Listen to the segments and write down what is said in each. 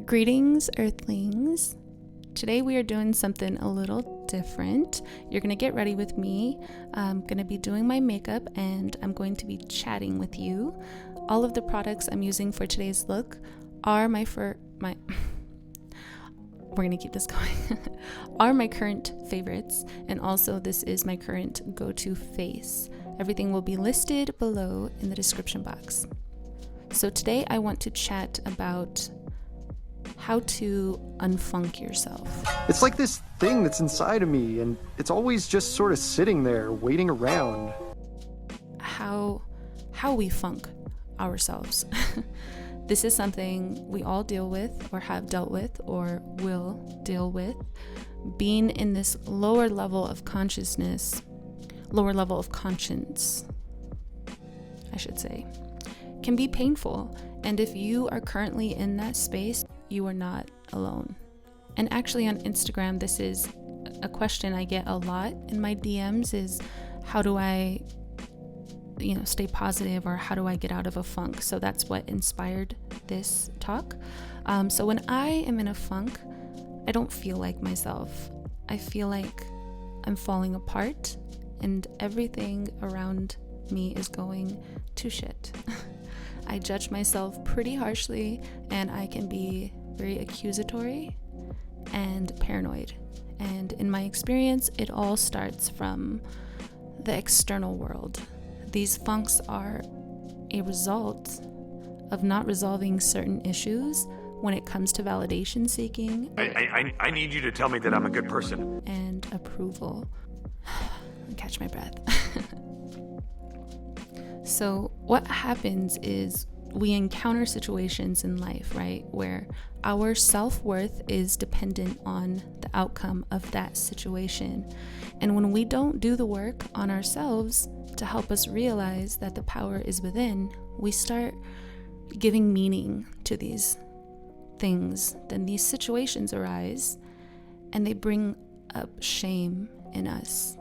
Greetings, Earthlings. Today we are doing something a little different. You're going to get ready with me. I'm going to be doing my makeup and I'm going to be chatting with you. All of the products I'm using for today's look are we're going to keep this going, are my current favorites, and also this is my current go-to face. Everything will be listed below in the description box. So today I want to chat about how to unfunk yourself. It's like this thing that's inside of me, and it's always just sort of sitting there, waiting around. How we funk ourselves. This is something we all deal with, or have dealt with, or will deal with. Being in this lower level of conscience, I should say, can be painful. And if you are currently in that space, you are not alone. And actually on Instagram, this is a question I get a lot in my DMs is, how do I stay positive, or how do I get out of a funk? So that's what inspired this talk. So when I am in a funk, I don't feel like myself. I feel like I'm falling apart and everything around me is going to shit. I judge myself pretty harshly, and I can be very accusatory and paranoid. And in my experience, it all starts from the external world. These funks are a result of not resolving certain issues when it comes to validation seeking. I need you to tell me that I'm a good person. And approval. Catch my breath. So what happens is we encounter situations in life, right, where our self-worth is dependent on the outcome of that situation. And when we don't do the work on ourselves to help us realize that the power is within, we start giving meaning to these things. Then these situations arise and they bring up shame in us.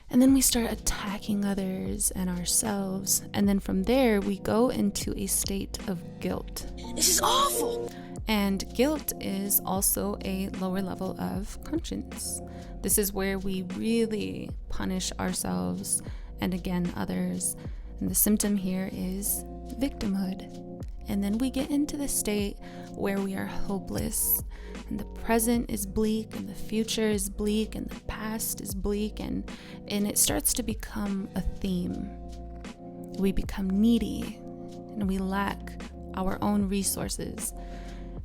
And then we start attacking others and ourselves. And then from there, we go into a state of guilt. This is awful. And guilt is also a lower level of conscience. This is where we really punish ourselves and again others. And the symptom here is victimhood. And then we get into the state where we are hopeless, and the present is bleak, and the future is bleak, and the past is bleak, and it starts to become a theme. We become needy, and we lack our own resources.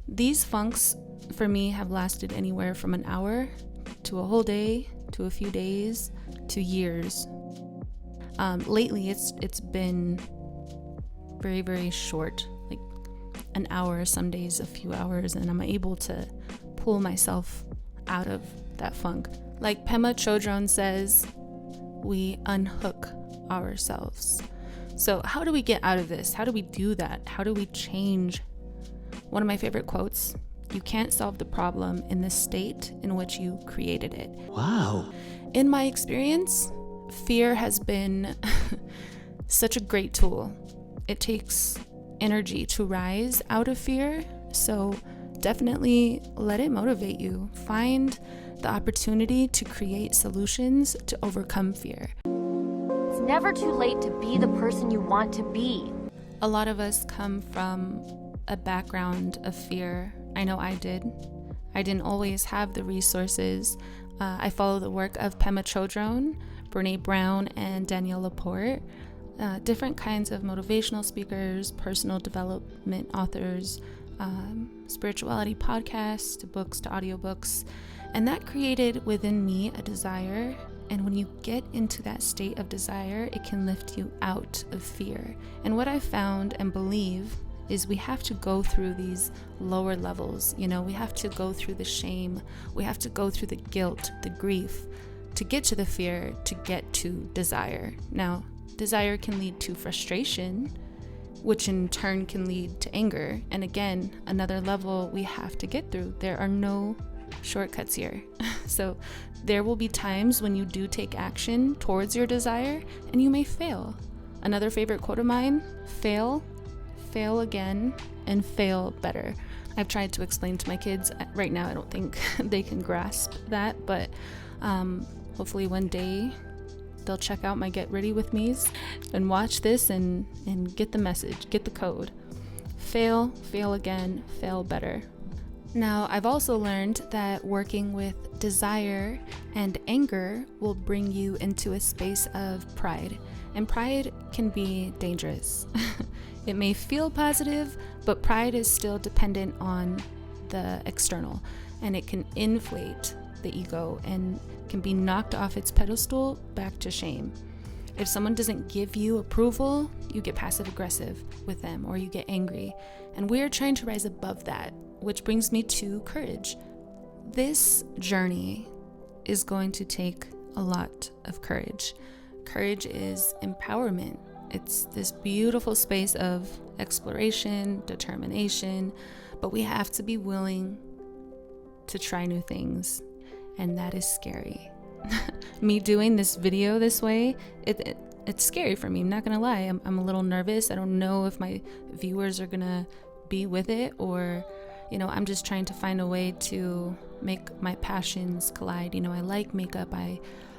These funks, for me, have lasted anywhere from an hour to a whole day, to a few days, to years. Lately, it's been very, very short, like an hour, some days a few hours, and I'm able to pull myself out of that funk. Like Pema Chodron says, we unhook ourselves. So how do we get out of this? How do we do that? How do we change? One of my favorite quotes, you can't solve the problem in the state in which you created it. Wow. In my experience, fear has been such a great tool. It takes energy to rise out of fear, so definitely let it motivate you. Find the opportunity to create solutions to overcome fear. It's never too late to be the person you want to be. A lot of us come from a background of fear. I know I did. I didn't always have the resources. I follow the work of Pema Chodron, Brene Brown, and Danielle Laporte. Different kinds of motivational speakers, personal development authors, spirituality podcasts, to books, to audiobooks. And that created within me a desire. And when you get into that state of desire, it can lift you out of fear. And what I found and believe is we have to go through these lower levels. We have to go through the shame. We have to go through the guilt, the grief, to get to the fear, to get to desire. Now, desire can lead to frustration, which in turn can lead to anger. And again, another level we have to get through. There are no shortcuts here. So there will be times when you do take action towards your desire and you may fail. Another favorite quote of mine, fail again, and fail better. I've tried to explain to my kids. Right now, I don't think they can grasp that, but hopefully one day they'll check out my Get Ready With Me's and watch this and get the message, get the code. Fail, fail again, fail better. Now, I've also learned that working with desire and anger will bring you into a space of pride. And pride can be dangerous. It may feel positive, but pride is still dependent on the external, and it can inflate the ego and can be knocked off its pedestal back to shame. If someone doesn't give you approval, you get passive aggressive with them or you get angry. And we're trying to rise above that, which brings me to courage. This journey is going to take a lot of courage. Courage is empowerment. It's this beautiful space of exploration, determination, but we have to be willing to try new things, and that is scary. Me doing this video this way, it's scary for me. I'm not gonna lie. I'm a little nervous. I don't know if my viewers are gonna be with it, or I'm just trying to find a way to make my passions collide. I like makeup.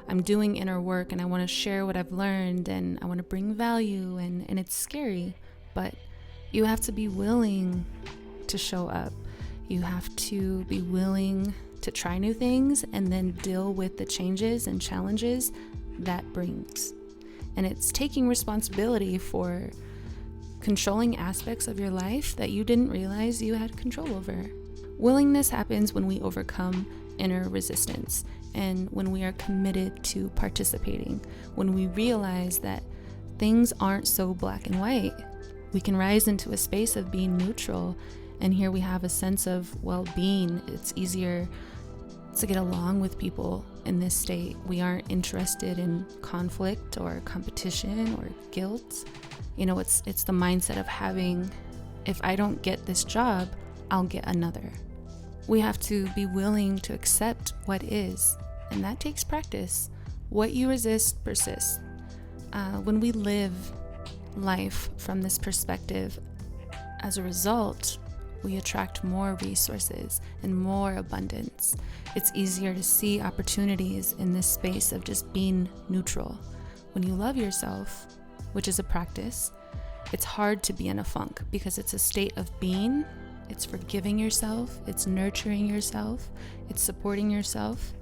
I'm doing inner work, and I want to share what I've learned, and I want to bring value, and it's scary, but you have to be willing to show up. You have to be willing to try new things and then deal with the changes and challenges that brings. And it's taking responsibility for controlling aspects of your life that you didn't realize you had control over. Willingness happens when we overcome inner resistance and when we are committed to participating, when we realize that things aren't so black and white. We can rise into a space of being neutral, and here we have a sense of well-being. It's easier to get along with people in this state. We aren't interested in conflict or competition or guilt. It's the mindset of having, if I don't get this job, I'll get another. We have to be willing to accept what is, and that takes practice. What you resist persists. When we live life from this perspective, as a result, we attract more resources and more abundance. It's easier to see opportunities in this space of just being neutral. When you love yourself, which is a practice, it's hard to be in a funk because it's a state of being. It's forgiving yourself, it's nurturing yourself, it's supporting yourself,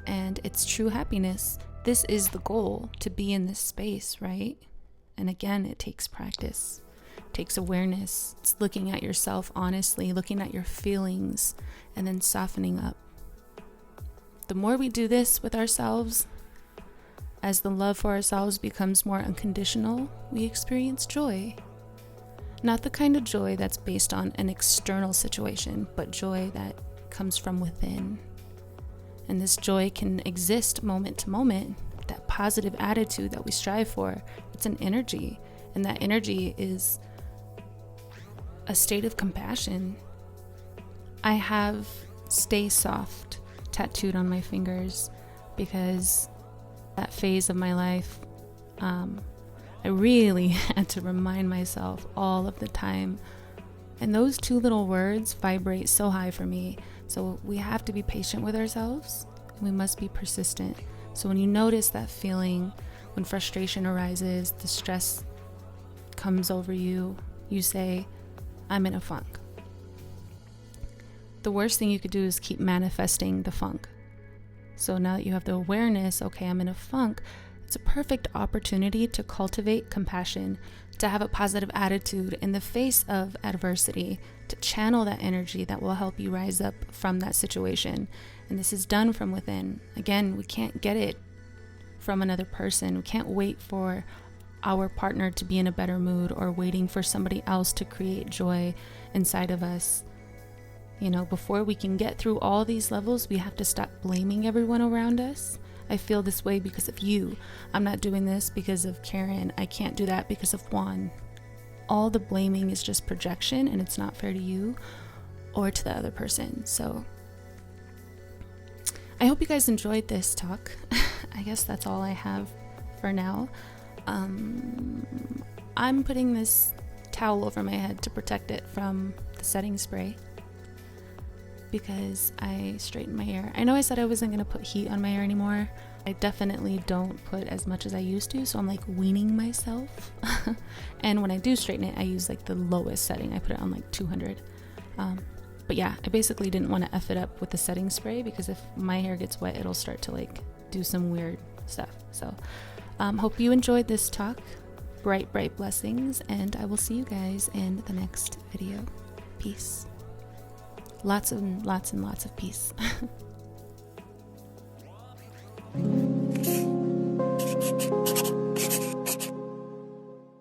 and it's true happiness. This is the goal, to be in this space, right? And again, it takes practice. It takes awareness. It's looking at yourself honestly, looking at your feelings, and then softening up. The more we do this with ourselves, as the love for ourselves becomes more unconditional, we experience joy. Not the kind of joy that's based on an external situation, but joy that comes from within. And this joy can exist moment to moment. That positive attitude that we strive for, it's an energy. And that energy is a state of compassion. I have Stay Soft tattooed on my fingers because that phase of my life, I really had to remind myself all of the time. And those two little words vibrate so high for me. So we have to be patient with ourselves, and we must be persistent. So when you notice that feeling, when frustration arises, the stress comes over you, you say, I'm in a funk. The worst thing you could do is keep manifesting the funk. So now that you have the awareness, okay, I'm in a funk, it's a perfect opportunity to cultivate compassion, to have a positive attitude in the face of adversity, to channel that energy that will help you rise up from that situation. And this is done from within. Again, we can't get it from another person. We can't wait for our partner to be in a better mood or waiting for somebody else to create joy inside of us. Before we can get through all these levels, we have to stop blaming everyone around us. I feel this way because of you. I'm not doing this because of Karen. I can't do that because of Juan. All the blaming is just projection, and it's not fair to you or to the other person. So I hope you guys enjoyed this talk. I guess that's all I have for now. I'm putting this towel over my head to protect it from the setting spray. because I straightened my hair. I know I said I wasn't going to put heat on my hair anymore. I definitely don't put as much as I used to, so I'm like weaning myself. And when I do straighten it, I use like the lowest setting. I put it on like 200. But yeah, I basically didn't want to F it up with the setting spray, because if my hair gets wet, it'll start to like do some weird stuff. So hope you enjoyed this talk. Bright blessings, and I will see you guys in the next video. Peace. Lots and lots of peace.